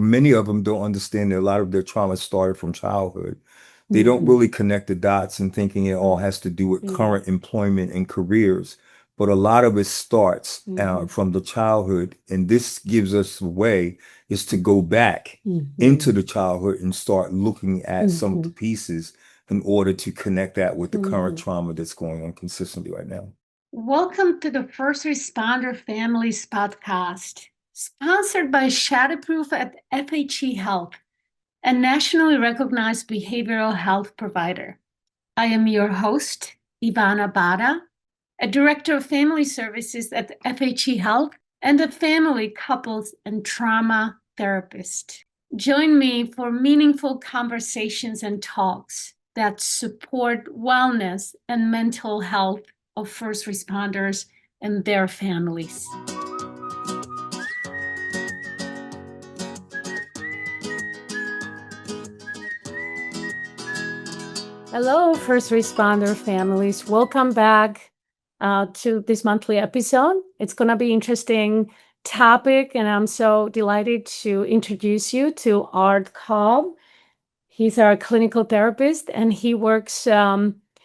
many of them don't understand that a lot of their trauma started from childhood. They don't really connect the dots and thinking it all has to do with current employment and careers. But a lot of it starts from the childhood. And this gives us a way is to go back into the childhood and start looking at some of the pieces in order to connect that with the current trauma that's going on consistently right now. Welcome to the First Responder Families podcast, sponsored by Shadowproof at FHE Health, a nationally recognized behavioral health provider. I am your host, Ivona Bhadha, a director of family services at FHE Health and a family, couples, and trauma therapist. Join me for meaningful conversations and talks that support wellness and mental health of first responders and their families. Hello, first responder families. Welcome back to this monthly episode. It's going to be an interesting topic, and I'm so delighted to introduce you to Arthur Cobb. He's our clinical therapist, and he works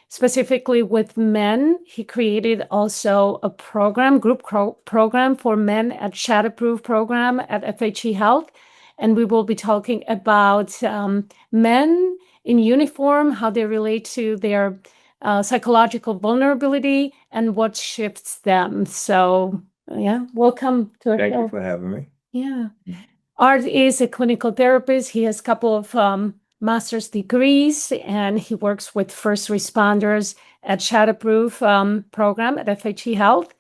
specifically with men. He created also a program, program for men at Shadowproof program at FHE Health. And we will be talking about men in uniform, how they relate to their psychological vulnerability and what shifts them. So, yeah, welcome to our Thank show. you for having me. Yeah. Art is a clinical therapist. He has a couple of master's degrees, and he works with first responders at Shadowproof program at FHE Health.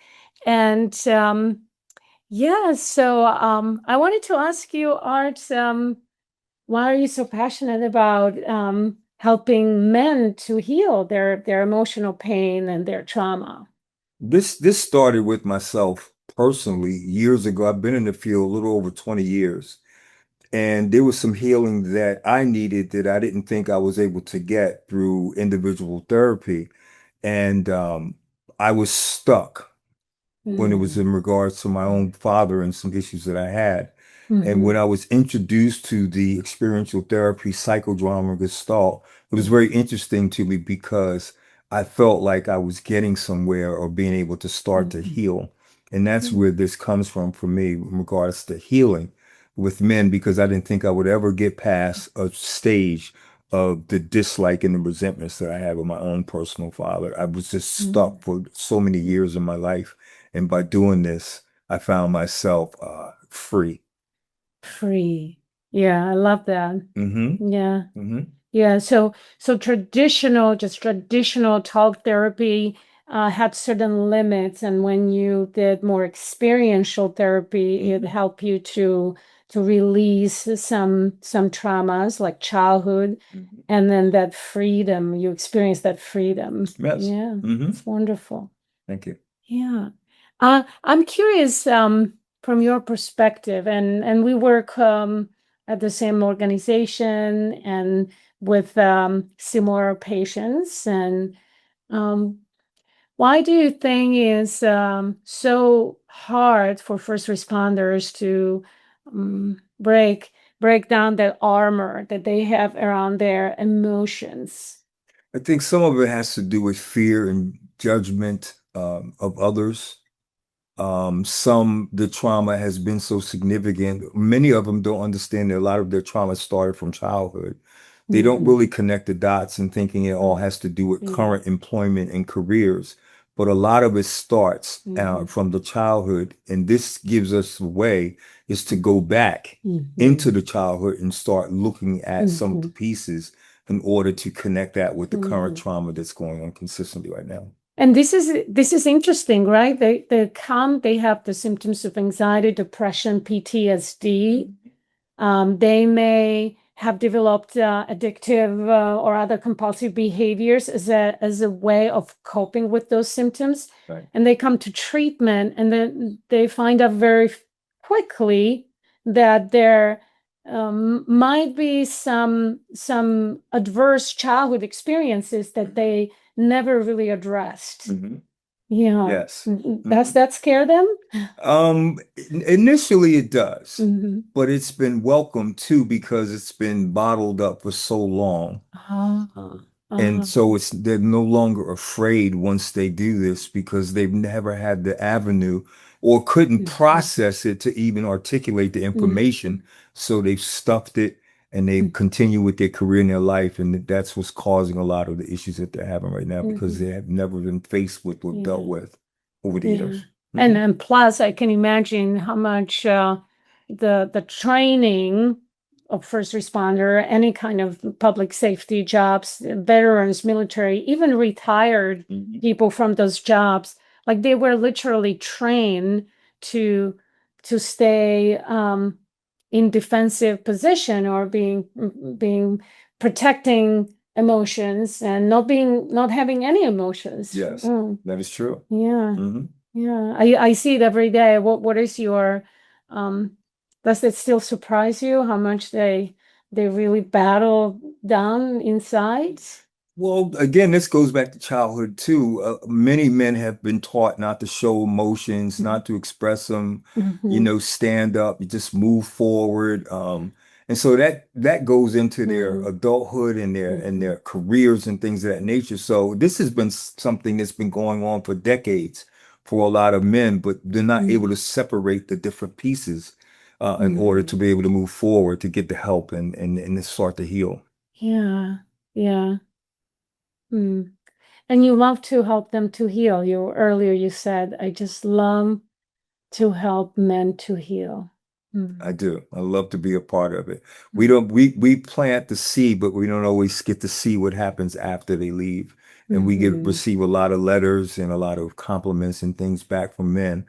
And so I wanted to ask you, Art, why are you so passionate about helping men to heal their emotional pain and their trauma? This started with myself personally years ago. I've been in the field a little over 20 years. And there was some healing that I needed that I didn't think I was able to get through individual therapy. And I was stuck when it was in regards to my own father and some issues that I had. And when I was introduced to the experiential therapy, psychodrama, Gestalt, it was very interesting to me because I felt like I was getting somewhere or being able to start to heal. And that's where this comes from for me in regards to healing with men, because I didn't think I would ever get past a stage of the dislike and the resentments that I had with my own personal father. I was just stuck for so many years in my life. And by doing this, I found myself free. Free. Yeah, I love that. Mm-hmm. Yeah. Mm-hmm. Yeah. So traditional talk therapy had certain limits, and when you did more experiential therapy, it helped you to release some traumas like childhood, and then that freedom, you experience that freedom. Yes. Yeah. It's wonderful. Thank you. Yeah. I'm curious from your perspective, and we work at the same organization and with similar patients. And why do you think is so hard for first responders to break down that armor that they have around their emotions? I think some of it has to do with fear and judgment of others. The trauma has been so significant. Many of them don't understand that a lot of their trauma started from childhood. They don't really connect the dots and thinking it all has to do with current employment and careers. But a lot of it starts from the childhood. And this gives us a way is to go back into the childhood and start looking at some of the pieces in order to connect that with the current trauma that's going on consistently right now. And this is interesting, right? They have the symptoms of anxiety, depression, PTSD. They may have developed addictive or other compulsive behaviors as a way of coping with those symptoms. Right. And they come to treatment, and then they find out very quickly that there might be some adverse childhood experiences that they never really addressed. Yeah. Yes. Does that scare them? Initially it does, Mm-hmm. but it's been welcome too because it's been bottled up for so long. And so they're no longer afraid once they do this because they've never had the avenue or couldn't process it to even articulate the information. So they've stuffed it and they continue with their career and their life. And that's what's causing a lot of the issues that they're having right now because they have never been faced with or dealt with over the years. And plus, I can imagine how much the training of first responder, any kind of public safety jobs, veterans, military, even retired people from those jobs, like they were literally trained to stay in defensive position or being protecting emotions and not having any emotions. Yes, that is true. Yeah. Yeah, I see it every day. What is your does it still surprise you how much they really battle down inside? Well, again, this goes back to childhood too. Many men have been taught not to show emotions, not to express them, stand up, you just move forward. And so that goes into their adulthood and their careers and things of that nature. So this has been something that's been going on for decades for a lot of men, but they're not able to separate the different pieces in order to be able to move forward, to get the help and start to heal. Yeah, yeah. And you love to help them to heal. Earlier you said, I just love to help men to heal. I do. I love to be a part of it. We plant the seed, but we don't always get to see what happens after they leave. And we receive a lot of letters and a lot of compliments and things back from men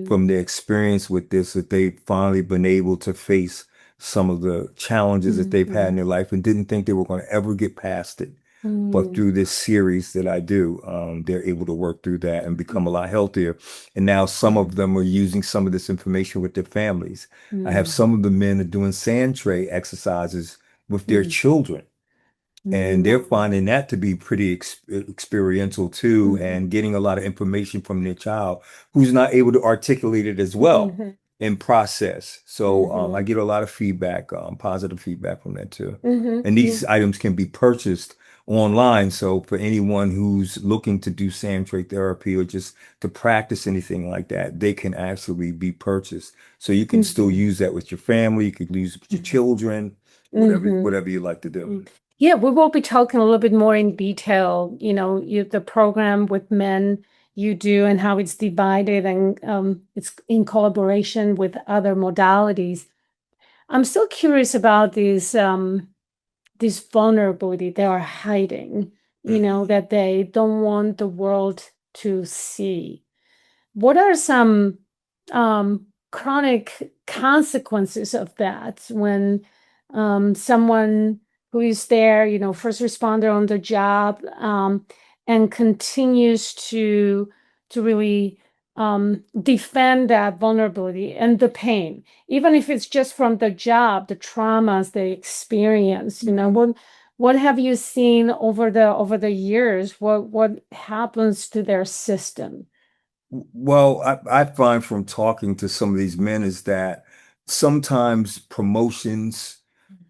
from their experience with this, that they've finally been able to face some of the challenges that they've had in their life and didn't think they were going to ever get past it. But through this series that I do, they're able to work through that and become a lot healthier. And now some of them are using some of this information with their families. I have some of the men are doing sand tray exercises with their children. And they're finding that to be pretty experiential too, and getting a lot of information from their child who's not able to articulate it as well and process. So I get a lot of feedback, positive feedback from that too. And these items can be purchased online. So for anyone who's looking to do sand tray therapy or just to practice anything like that, they can actually be purchased. So you can still use that with your family. You could use it with your children, whatever you like to do. Yeah, we will be talking a little bit more in detail, the program with men you do and how it's divided and it's in collaboration with other modalities. I'm still curious about this vulnerability they are hiding, that they don't want the world to see. What are some chronic consequences of that when someone who is there, first responder on the job, and continues to really defend that vulnerability and the pain, even if it's just from the job, the traumas they experience. What have you seen over the years? What happens to their system? Well, I find from talking to some of these men is that sometimes promotions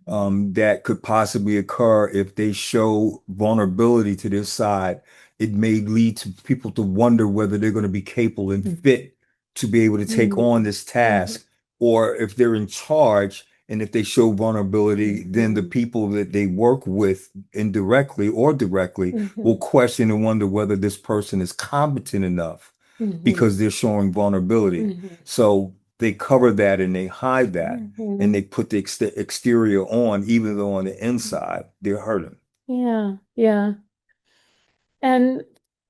that could possibly occur if they show vulnerability to their side, it may lead to people to wonder whether they're going to be capable and fit to be able to take on this task, or if they're in charge. And if they show vulnerability, then the people that they work with indirectly or directly will question and wonder whether this person is competent enough because they're showing vulnerability. So they cover that and they hide that and they put the exterior on, even though on the inside they're hurting. Yeah, yeah. And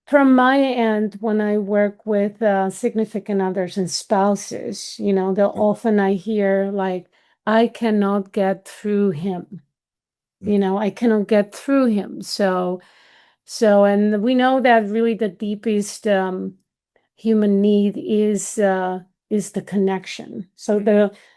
from my end, when I work with significant others and spouses, they'll often I hear like, I cannot get through him. I cannot get through him. So, and we know that really the deepest human need is the connection. So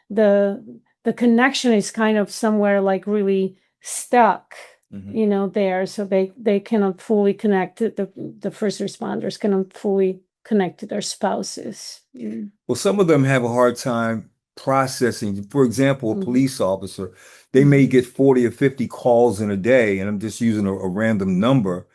the connection is kind of somewhere like really stuck, there. So they cannot fully connect. The first responders cannot fully connect to their spouses. Well, some of them have a hard time processing. For example, a Mhm. police officer, they may get 40 or 50 calls in a day, and I'm just using a random number,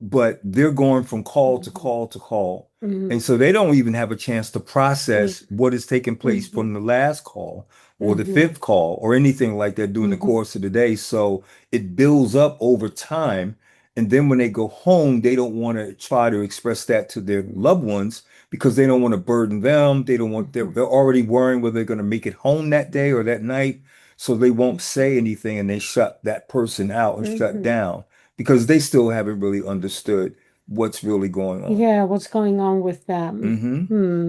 but they're going from call to call to call. Mhm. And so they don't even have a chance to process Mhm. what is taking place Mhm. from the last call or the Mhm. fifth call or anything like that during the Mhm. course of the day. So it builds up over time. And then when they go home, they don't want to try to express that to their loved ones because they don't want to burden them. They don't want, they're already worrying whether they're going to make it home that day or that night. So they won't say anything and they shut that person out and shut Mhm. down because they still haven't really understood what's really going on. Yeah, what's going on with them?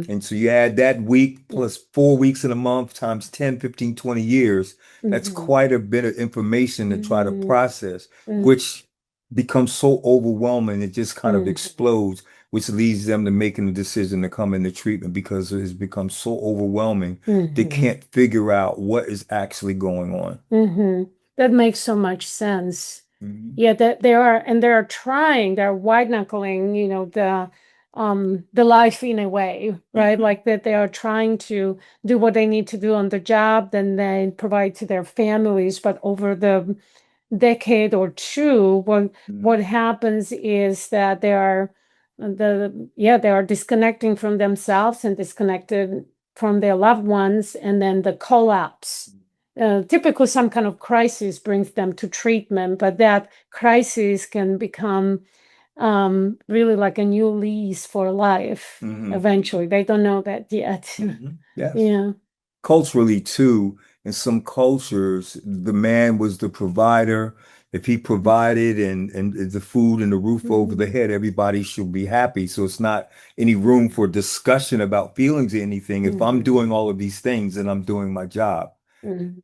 And so you add that week Yeah. plus 4 weeks in a month times 10, 15, 20 years. That's Mhm. quite a bit of information to try to Mhm. process, Mhm. which becomes so overwhelming, it just kind of Mhm. explodes, which leads them to making the decision to come into treatment because it has become so overwhelming. They Mhm. can't figure out what is actually going on. Mhm. That makes so much sense. Mhm. Yeah, that they are trying, they're white knuckling, the life in a way, right? Like that they are trying to do what they need to do on the job, then they provide to their families, but over the decade or two, what happens is that they are disconnecting from themselves and disconnected from their loved ones, and then the collapse. Typically, some kind of crisis brings them to treatment, but that crisis can become really like a new lease for life eventually. They don't know that yet. Yes. Yeah. Culturally too, in some cultures, the man was the provider. If he provided and the food and the roof over the head, everybody should be happy. So it's not any room for discussion about feelings or anything. If I'm doing all of these things, then I'm doing my job.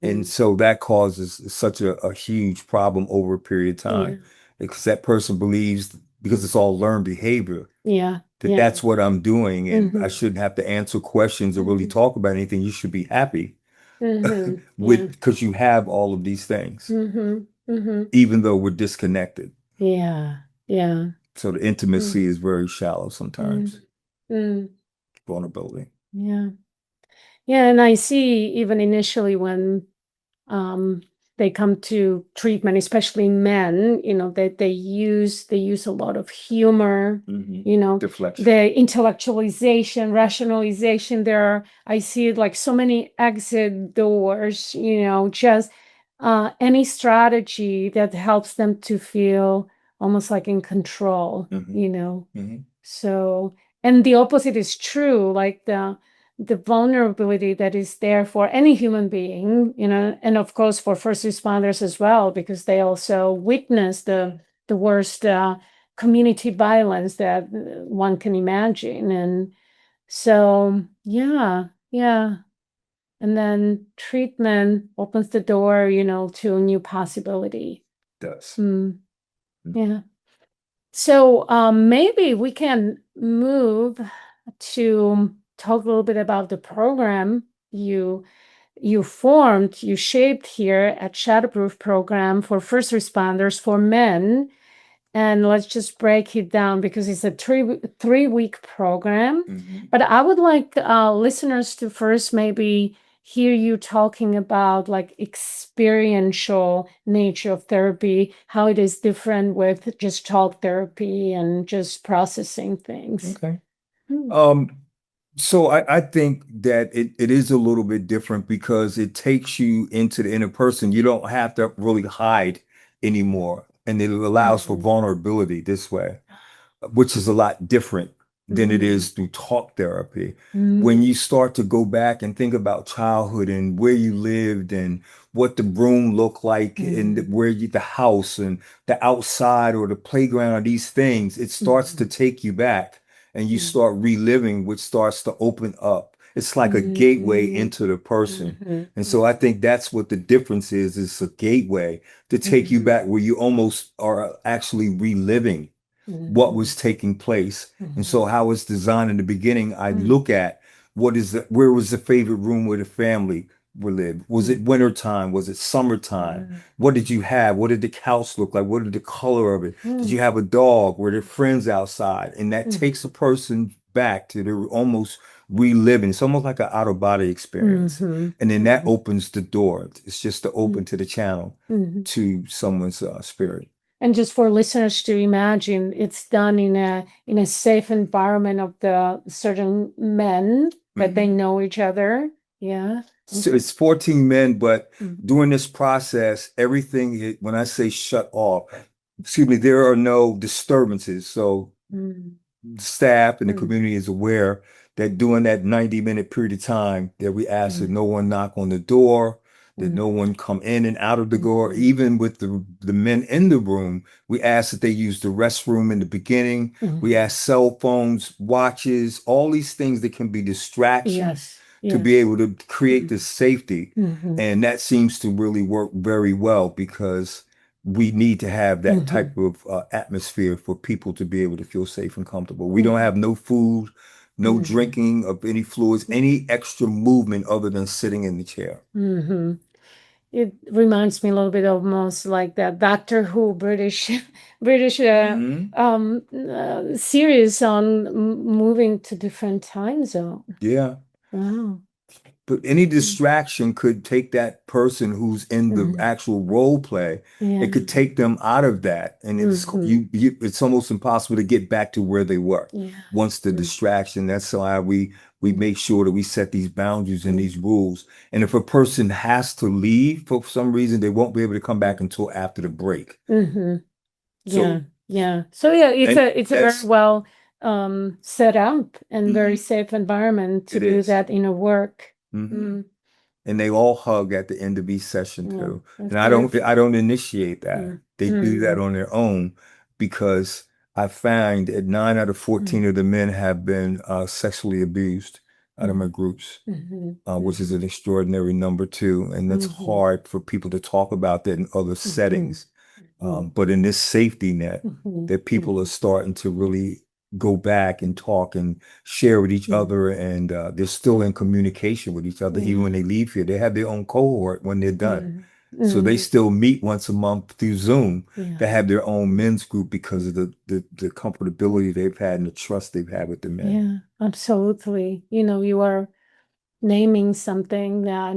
And so that causes such a huge problem over a period of time because that person believes, because it's all learned behavior, Yeah. that that's what I'm doing and I Mhm. shouldn't have to answer questions or really talk about anything. You should be happy Mhm. Yeah. with because you have all of these things, Mhm. Mhm. even though we're disconnected. Yeah. Yeah. So the intimacy is very shallow sometimes. Mm. Vulnerability. Yeah. Yeah, and I see even initially when um, they come to treatment, especially men, that they use a lot of humor, Deflection. the intellectualization, rationalization. I see it like so many exit doors, just any strategy that helps them to feel almost like in control. So, and the opposite is true, like the vulnerability that is there for any human being, and of course for first responders as well, because they also witness the worst community violence that one can imagine. And so, yeah. And then treatment opens the door, to a new possibility. Does. Yeah. So maybe we can move to talk a little bit about the program you shaped here at Shadowproof program for first responders for men. And let's just break it down because it's a three-week program. But I would like listeners to first maybe hear you talking about like experiential nature of therapy, how it is different with just talk therapy and just processing things. Okay. So I think that it is a little bit different because it takes you into the inner person. You don't have to really hide anymore. And it allows for vulnerability this way, which is a lot different than it is through talk therapy. When you start to go back and think about childhood and where you lived and what the room looked like and the house and the outside or the playground or these things, it starts to take you back and you start reliving, which starts to open up. It's like a gateway into the person. And so I think that's what the difference is. It's a gateway to take you back where you almost are actually reliving what was taking place. And so how it's designed in the beginning, I look at where was the favorite room where the family would live? Was it wintertime? Was it summertime? What did you have? What did the house look like? What did the color of it? Did you have a dog? Were there friends outside? And that takes a person back to they're almost reliving. It's almost like an out of body experience. Mhm. And then that Mhm. opens the door. It's just to open to the channel Mhm. to someone's spirit. And just for listeners to imagine, it's done in a safe environment of the certain men that they know each other. Yeah. So it's 14 men, but Mhm. during this process, everything, when I say shut off, excuse me, there are no disturbances. So Mhm. the staff and the Mhm. community is aware that during that 90-minute period of time that we ask that Mhm. no one knock on the door, that Mhm. no one come in and out of the door. Mhm. Even with the men in the room, we ask that they use the restroom in the beginning. We Mhm. ask cell phones, watches, all these things that can be distractions Yes. to be Yes. able to create Mhm. this safety. Mhm. And that seems to really work very well because we need to have that Mhm. type of atmosphere for people to be able to feel safe and comfortable. We don't Mhm. have no food, no Mhm. drinking of any fluids, any extra movement other than sitting in the chair. Mhm. It reminds me a little bit almost like that Doctor Who British British Mhm. series on moving to different time zone. Yeah. Wow. But any distraction could take that person who's in the Mhm. actual role play. Yeah. It could take them out of that, and it's almost impossible to get back to where they were Yeah. once the distraction. That's why we make sure that we set these boundaries and these rules. And if a person has to leave for some reason, they won't be able to come back until after the break. Mm-hmm. Yeah. So, Yeah. So yeah, and it's a very that's well set up and very mhm, safe environment to it do is. that in a work. Mhm. Mm. And they all hug at the end of each session Yeah. too. That's And beautiful. I don't initiate that. Mm. They do that Mm. on their own because I find that 9 out of 14 Mm. of the men have been sexually abused out of my Mm. groups, Mhm. which is Mhm. an extraordinary number too. And that's Mhm. hard for people to talk about that in other Mhm. settings. Mhm. But in this safety net, Mhm. that people are starting to really go back and talk and share with each Mhm. other, and they're still in communication with each other even when Yeah. they leave here. They have their own cohort when they're done, Mhm. so they Mhm. still meet once a month through Zoom. Yeah. They have their own men's group because of the comfortability they've had and the trust they've had with the men. Yeah, absolutely. You are naming something that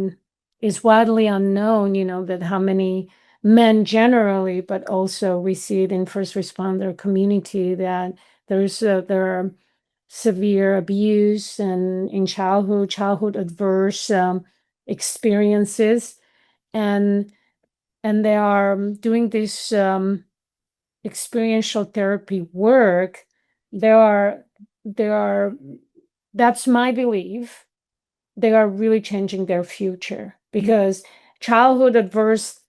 is widely unknown, that how many men generally, but also we see it in first responder community that there are severe abuse and in childhood adverse experiences, and they are doing this experiential therapy work. There are that's my belief, they are really changing their future because childhood adverse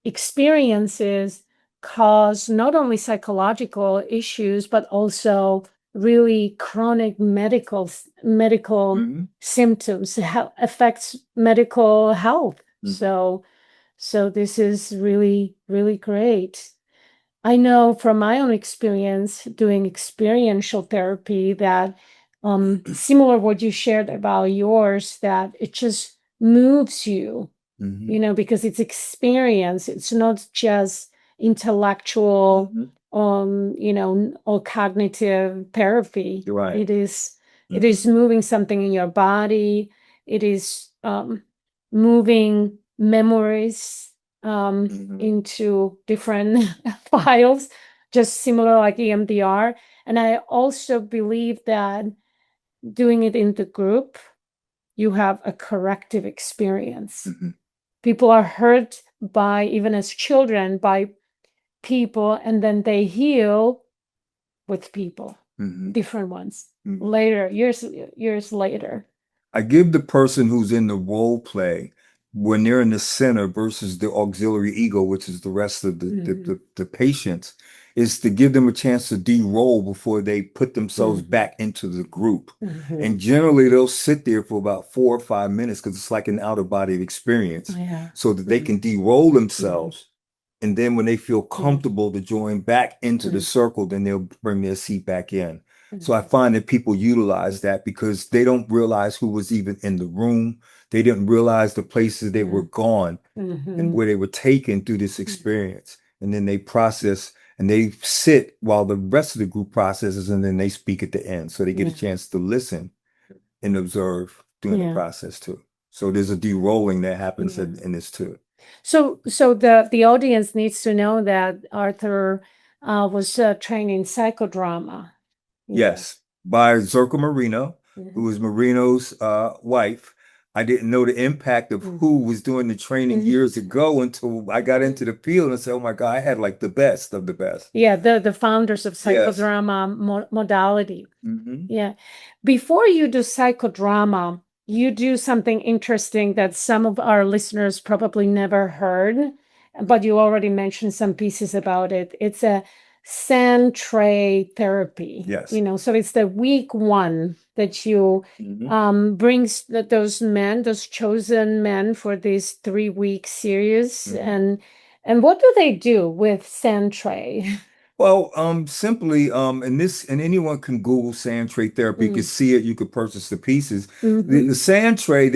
experiences cause not only psychological issues but also really chronic medical Mhm. symptoms, affects medical health. Mhm. So this is really really great. I know from my own experience doing experiential therapy that similar what you shared about yours, that it just moves you, Mhm. because it's experience. It's not just intellectual, Mhm. or cognitive therapy. You're right. It is moving something in your body. It is moving memories Mhm. into different files, just similar like EMDR. And I also believe that doing it in the group, you have a corrective experience. Mhm. People are hurt by, even as children, by people, and then they heal with people, Mhm. different ones, Mhm. later, years later. I give the person who's in the role play when they're in the center versus the auxiliary ego, which is the rest of the patients, is to give them a chance to de-roll before they put themselves Mhm. back into the group. Mhm. And generally they'll sit there for about 4 or 5 minutes because it's like an out-of-body experience Yeah. so that they can de-roll Mhm. themselves. And then when they feel Mhm. comfortable to join back into the Mhm. circle, then they'll bring their seat back in. So I Mhm. find that people utilize that because they don't realize who was even in the room. They didn't realize the places they were gone and Mhm. where they were taken through this experience. And then they process and they sit while the rest of the group processes, and then they speak at the end. So they get a chance to listen and observe during the process too. So there's a de-rolling that happens in this too. So the audience needs to know that Arthur was trained in psychodrama. Yes, by Zirka Marino, who was Marino's wife. I didn't know the impact of who was doing the training years ago until I got into the field and said, "Oh my God, I had like the best of the best." Yeah, the founders of Yes. psychodrama modality. Mhm. Yeah. Before you do psychodrama, you do something interesting that some of our listeners probably never heard, but you already mentioned some pieces about it. It's a sand tray therapy. Yes. So it's the week one that you Mhm. brings those men, those chosen men for this 3-week series. Mhm. And what do they do with sand tray? Well, simply, and anyone can Google sand tray therapy. You can see it. You could purchase the pieces. The sand tray,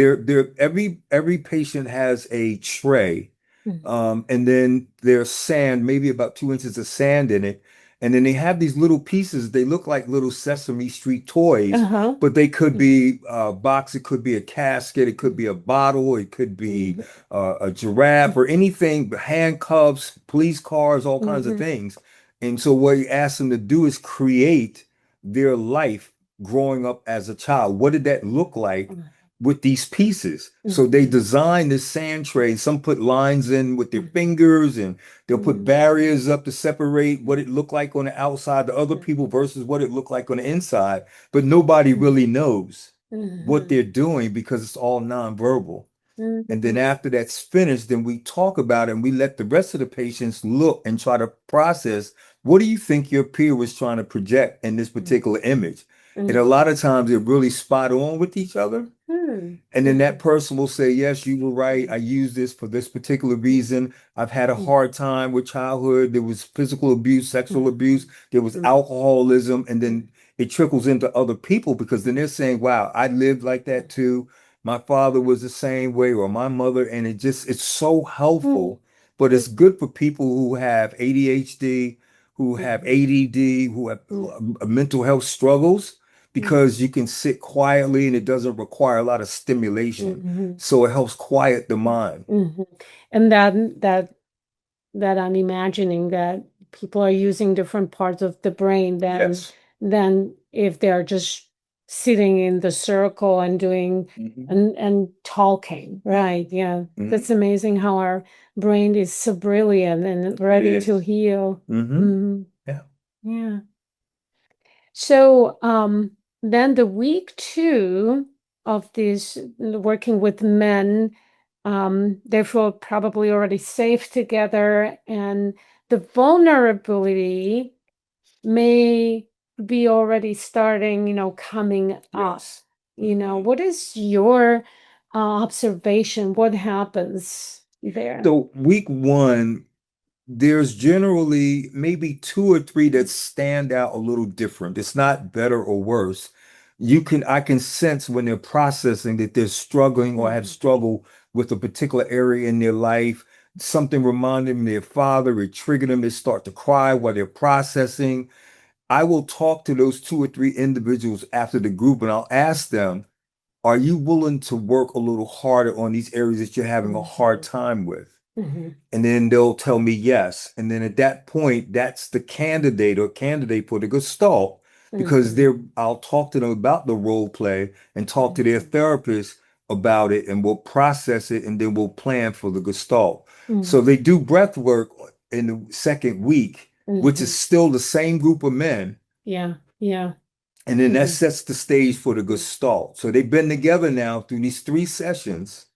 every patient has a tray, and then there's sand, maybe about 2 inches of sand in it, and then they have these little pieces. They look like little Sesame Street toys, but they could be a box. It could be a casket. It could be a bottle. It could be a giraffe or anything. Handcuffs, police cars, all kinds of things. And so what he asked them to do is create their life growing up as a child. What did that look like with these pieces? So they designed this sand tray. Some put lines in with their fingers, and they'll put barriers up to separate what it looked like on the outside to other people versus what it looked like on the inside. But nobody really knows what they're doing because it's all nonverbal. And then after that's finished, then we talk about it and we let the rest of the patients look and try to process, what do you think your peer was trying to project in this particular image? And a lot of times they're really spot on with each other. And then that person will say, yes, you were right. I use this for this particular reason. I've had a hard time with childhood. There was physical abuse, sexual abuse, there was alcoholism, and then it trickles into other people because then they're saying, wow, I lived like that too. My father was the same way, or my mother, and it's so helpful. But it's good for people who have ADHD, who have ADD, who have mental health struggles because you can sit quietly and it doesn't require a lot of stimulation. So it helps quiet the mind. And that I'm imagining that people are using different parts of the brain than if they're just sitting in the circle and doing and talking, right? Yeah. That's amazing how our brain is so brilliant and ready to heal. Yeah. Yeah. So then the week 2 of this working with men, they feel probably already safe together, and the vulnerability may be already starting, coming up. Yes. What is your observation? What happens there? So week one, there's generally maybe 2 or 3 that stand out a little different. It's not better or worse. I can sense when they're processing that they're struggling or have struggled with a particular area in their life. Something reminded them of their father, it triggered them, they start to cry while they're processing. I will talk to those 2 or 3 individuals after the group and I'll ask them, are you willing to work a little harder on these areas that you're having a hard time with? And then they'll tell me yes. And then at that point, that's the candidate for the Gestalt because I'll talk to them about the role play and talk to their therapist about it and we'll process it and then we'll plan for the Gestalt. So they do breath work in the second week, which is still the same group of men. Yeah. Yeah. And then that sets the stage for the Gestalt. So they've been together now through these 3 sessions.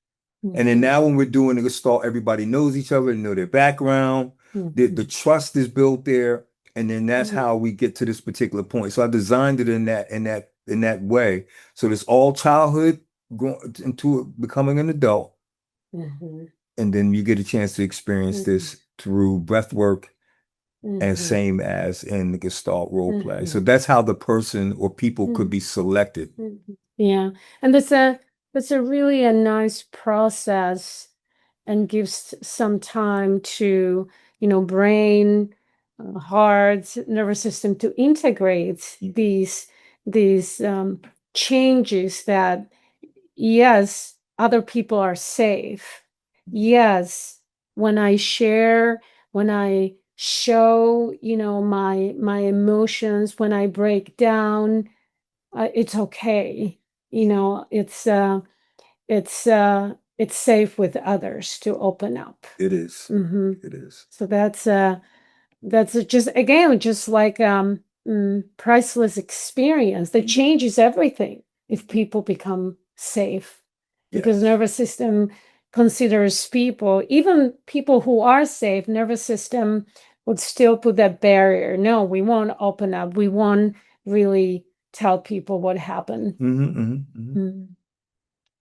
And then now when we're doing the Gestalt, everybody knows each other, they know their background, the trust is built there, and then that's how we get to this particular point. So I designed it in that way. So this all childhood going into becoming an adult, and then you get a chance to experience this through breath work and same as in the Gestalt role play. So that's how the person or people could be selected. Yeah. And that's a really a nice process and gives some time to, brain heart, nervous system to integrate these changes that yes, other people are safe. Yes, when I share, when I show, my emotions, when I break down, it's okay. It's safe with others to open up. It is. Hmm. It is. So that's just again just like priceless experience that changes everything if people become safe, because Yes. nervous system considers people, even people who are safe, nervous system would still put that barrier. No, we won't open up, we won't really tell people what happened. Mm. Mm.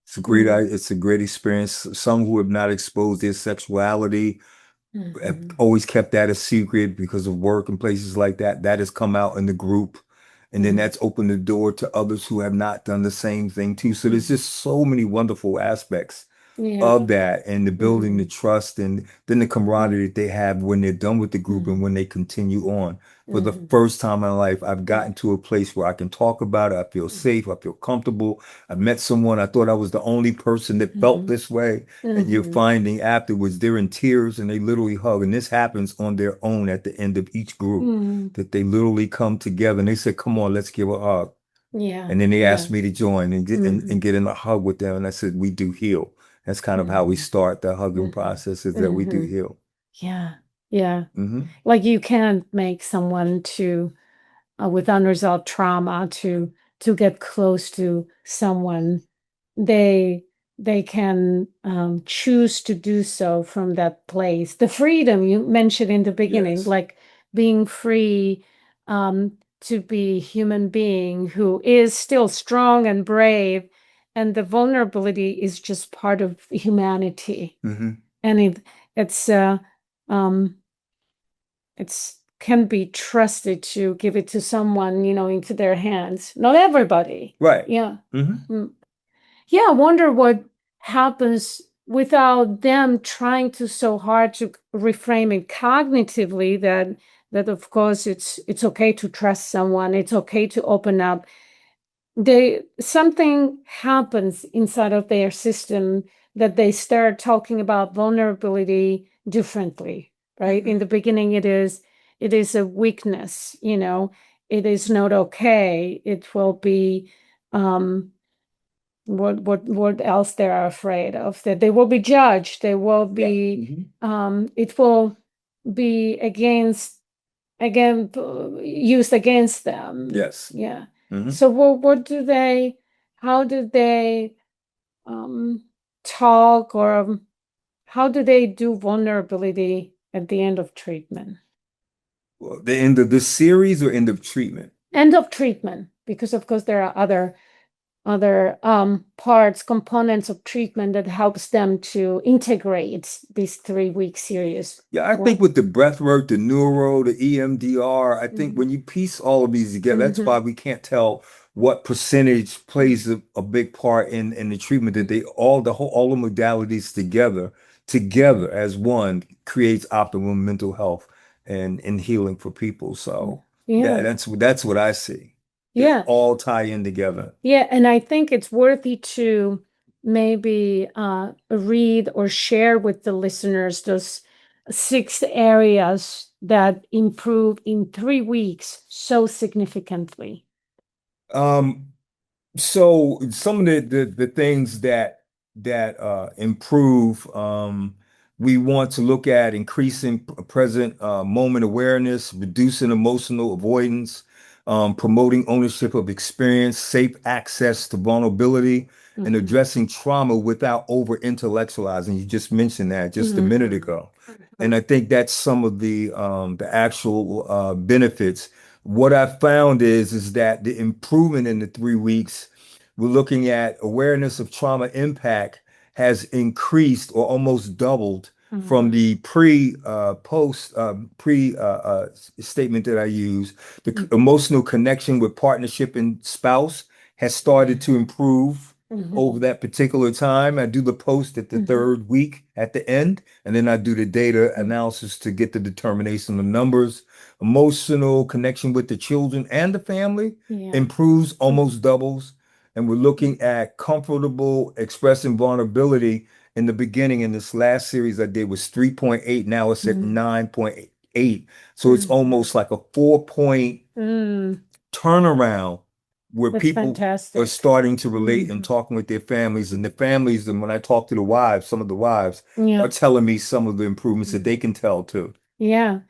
It's a great experience. Some who have not exposed their sexuality have Mhm. always kept that a secret because of work and places like that. That has come out in the group. And then Mhm. that's opened the door to others who have not done the same thing too. So there's Mhm. just so many wonderful aspects Yeah. of that, and the building the Mhm. trust and then the camaraderie that they have when they're done with the group and Mhm. when they continue on. For the Mhm. first time in life, I've gotten to a place where I can talk about it. I feel safe. I feel comfortable. I met someone. I thought I was the only person that felt Mhm. this way. And you're Mhm. finding afterwards they're in tears and they literally hug. And this happens on their own at the end of each group, Mhm. that they literally come together and they say, come on, let's give a hug. Yeah. And then they Yeah. asked me to join and Mhm. get in a hug with them. And I said, we do heal. That's kind of how we Mhm. start the hugging Mhm. process, is that we do Mhm. heal. Yeah. Yeah. Hmm. Like you can't make someone to with unresolved trauma to get close to someone. They they can choose to do so from that place. The freedom you mentioned in the beginning, Yes. like being free to be human being who is still strong and brave, and the vulnerability is just part of humanity. Hmm. And it's um it's can be trusted to give it to someone, into their hands. Not everybody. Right. Yeah. Hmm. Mm. Yeah, I wonder what happens without them trying to so hard to reframe it cognitively, that of course it's okay to trust someone, it's okay to open up. Something happens inside of their system that they start talking about vulnerability differently, right? In the beginning it is a weakness, it is not okay, it will be what else they are afraid of, that they will be judged, they will Yeah. be it will be again used against them. Yes. Yeah. Hmm. So how do they um talk, or how do they do vulnerability at the end of treatment? Well, the end of the series or end of treatment? End of treatment, because of course there are other parts, components of treatment that helps them to integrate this 3-week series. Yeah, I think What? with the breath work, the neuro, the EMDR, I think Mhm. when you piece all of these together, that's Mhm. why we can't tell what percentage plays a big part in the treatment, that they all the modalities together as one creates optimal mental health and healing for people. So yeah, Yeah. that's what I see. They Yeah. all tie in together. Yeah, and I think it's worthy to maybe read or share with the listeners those 6 areas that improve in 3 weeks so significantly. Um, So some of the things that improve, we want to look at increasing present moment awareness, reducing emotional avoidance, promoting ownership of experience, safe access to vulnerability, and Mhm. addressing trauma without over intellectualizing. You just mentioned that just a minute Mhm. ago, and I think that's some of the actual benefits. What I found is that the improvement in the 3 weeks, we're looking at awareness of trauma impact has increased or almost doubled from Mhm. the pre post pre statement that I use. The Mhm. emotional connection with partnership and spouse has started to improve. over that particular time. I do the post at the third week at the end, and then I do the data analysis to get the determination of numbers. Emotional connection with the children and the family improves, almost doubles. And we're looking at comfortable expressing vulnerability. In the beginning, in this last series I did was 3.8. Now it's at 9.8. So it's almost like a 4-point turnaround where That's people fantastic. are starting to relate and talking with their families, and the families, and when I talk to the wives, some of the wives are telling me some of the improvements that they can tell too. Yeah.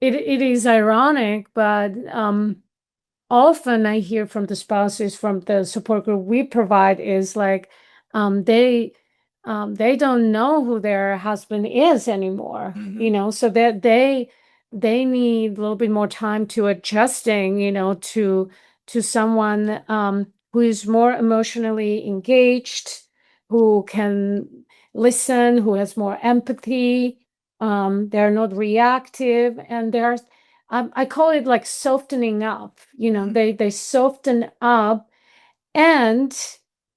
It is ironic, but often I hear from the spouses from the support group we provide is like they don't know who their husband is anymore, so that they need a little bit more time to adjusting, to someone who is more emotionally engaged, who can listen, who has more empathy. They're not reactive, and they're I call it like softening up. They soften up, and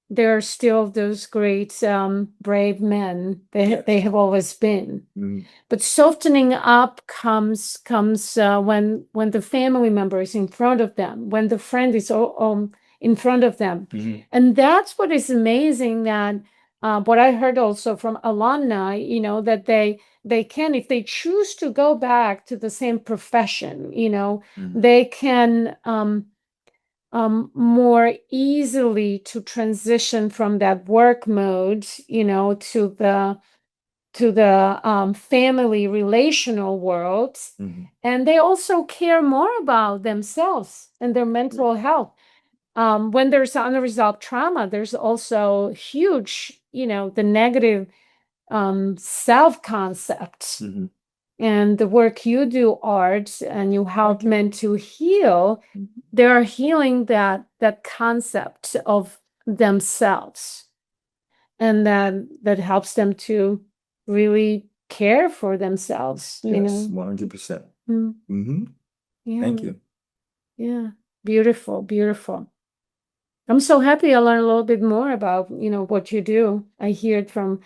they're still those great brave men they have always been. But softening up comes when the family member is in front of them, when the friend is in front of them, and that's what is amazing. That what I heard also from alumni, that they can, if they choose to go back to the same profession, they can more easily to transition from that work mode, to the family relational world. And they also care more about themselves and their mental health. When there's unresolved trauma, there's also huge, the negative self-concept. And the work you do, Art, and you help men to heal, they are healing that concept of themselves, and that helps them to really care for themselves. Yes, 100%. Yeah. Thank you. Yeah, beautiful, beautiful. I'm so happy I learned a little bit more about what you do. I hear it from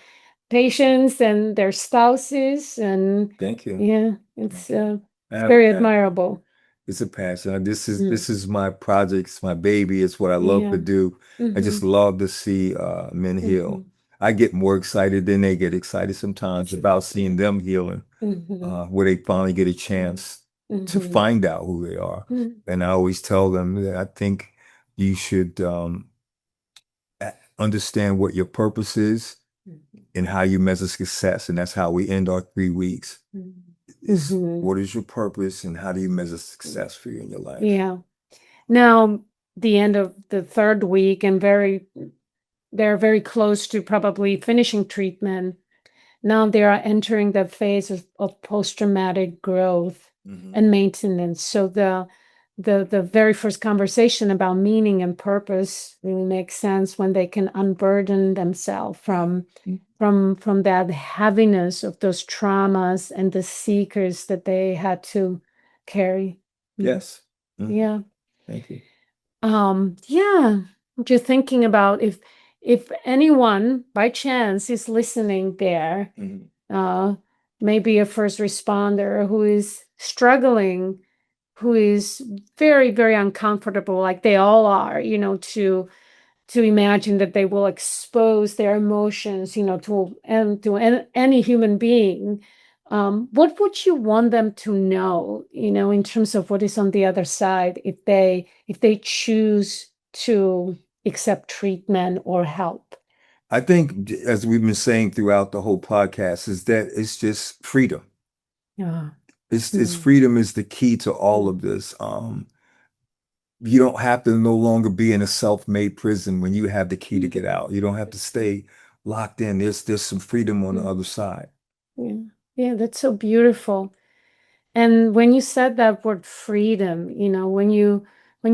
patients and their spouses, and Thank you. yeah, it's very admirable. It's a passion. This is my project. It's my baby. It's what I love to do. I just love to see men heal. I get more excited than they get excited sometimes about seeing them healing, where they finally get a chance to find out who they are. And I always tell them that I think you should understand what your purpose is and how you measure success. And that's how we end our 3 weeks. Is what is your purpose and how do you measure success for you in your life? Yeah. Now, the end of the third week, and they're very close to probably finishing treatment. Now they are entering the phase of post-traumatic growth and maintenance. So the very first conversation about meaning and purpose really makes sense when they can unburden themselves from that heaviness of those traumas and the seekers that they had to carry. Yes. Yeah. Thank you. Yeah. I'm just thinking about if anyone by chance is listening there, maybe a first responder who is struggling, who is very, very uncomfortable, like they all are, to imagine that they will expose their emotions, to any human being. What would you want them to know, in terms of what is on the other side, if they choose to accept treatment or help? I think, as we've been saying throughout the whole podcast, is that it's just freedom. Yeah. It's freedom is the key to all of this. You don't have to no longer be in a self-made prison when you have the key to get out. You don't have to stay locked in. There's some freedom on the other side. Yeah. Yeah, that's so beautiful. And when you said that word freedom, when you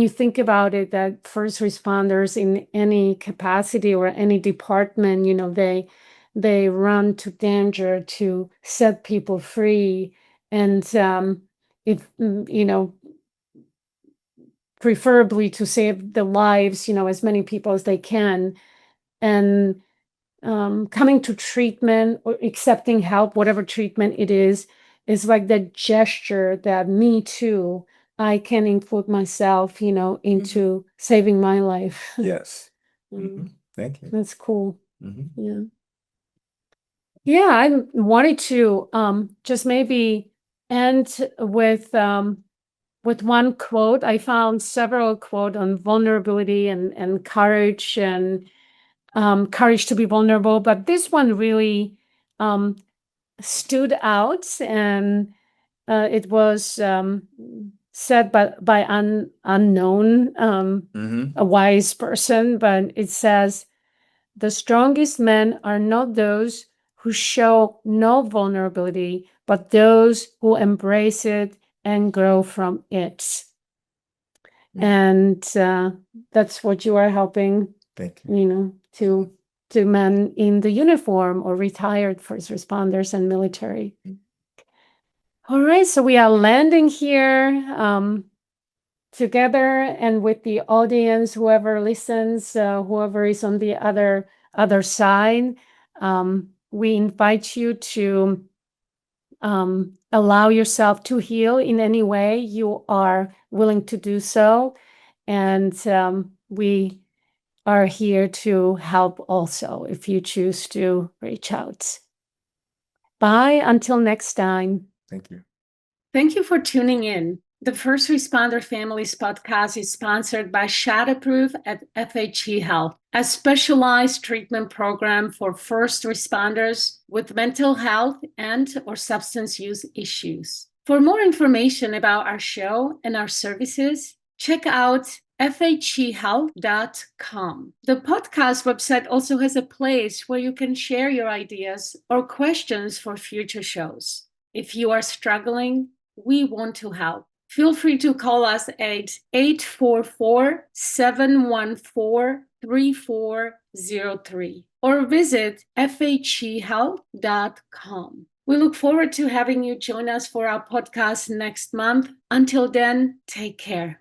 think about it, that first responders in any capacity or any department, they run to danger to set people free. And if preferably to save the lives, as many people as they can. And coming to treatment or accepting help, whatever treatment it is like the gesture that me too, I can include myself, into saving my life. Yes. Thank you. That's cool. Yeah. Yeah, I wanted to just maybe end with one quote. I found several quotes on vulnerability and courage and courage to be vulnerable, but this one really stood out, and it was said by unknown, a wise person, but it says, "The strongest men are not those who show no vulnerability, but those who embrace it and grow from it." And that's what you are helping, Thank you. to men in the uniform or retired first responders and military. All right, so we are landing here together and with the audience, whoever listens, whoever is on the other side. We invite you to allow yourself to heal in any way you are willing to do so. And we are here to help also if you choose to reach out. Bye until next time. Thank you. Thank you for tuning in. The First Responder Families podcast is sponsored by Shadowproof at FHE Health, a specialized treatment program for first responders with mental health and/or substance use issues. For more information about our show and our services, check out FHEHealth.com. The podcast website also has a place where you can share your ideas or questions for future shows. If you are struggling, we want to help. Feel free to call us at 844-714-3403 or visit FHEHealth.com. We look forward to having you join us for our podcast next month. Until then, take care.